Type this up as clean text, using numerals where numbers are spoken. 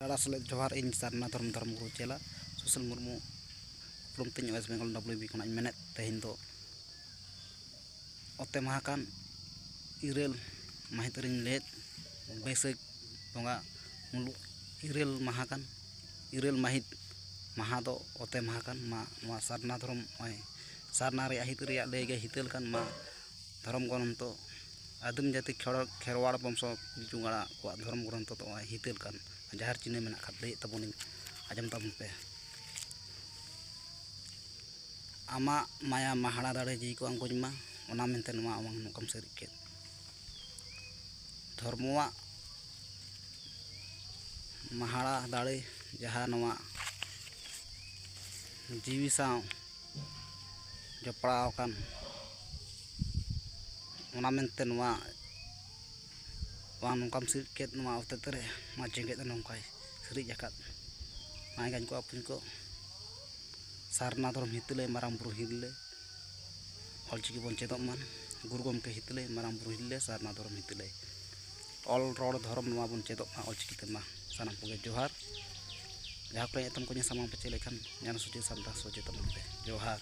Selamat Johar इन सारना धर्म गुरु चेला सुसल मुर्मू उपलुम तीन वेस्ट बेंगल WB खना मेनेत तेहिन दो ओते महाकान इरेल माहितरिन लेत बैसाख बंगा मुलु इरेल महाकान इरेल माहित महा दो ओते महाकान मा नवा सारना धर्म सारना रे हित रे लेगे हितल कान मा धर्म ग्रंथ तो आदिम जाति खेरवाड़ वंश जुगाड़ा को धर्म ग्रंथ तो हितल कान जहार चिन्ह में खाते तबन आजम तबन पे आमा माया महाड़ा दाड़े जी को अंगोजमा ओना मेनते नवा अवांग नोकम सरिके धर्मवा महाड़ा दाड़े जहाँ नवा जीवी साव जपड़ाव कान ओना मेनते नवा वांग नोकम सरिके नवा अवतरे मा जेंगे नौकाय सरी जाकत माय गान को अपन को सारना धर्म हितले माराम बुरु हितले अलचिकी बन चेदम मान गुरु गमके हितले माराम बुरु हितले सारना धर्म हितले ऑल रोड धर्म नवा बन चेदम मा अलचिकी ते मा सानाम को जोहार जहाँ को एतम को सामान पे चले खान जान सोचे सामदा सोचे तमन पे जोहार।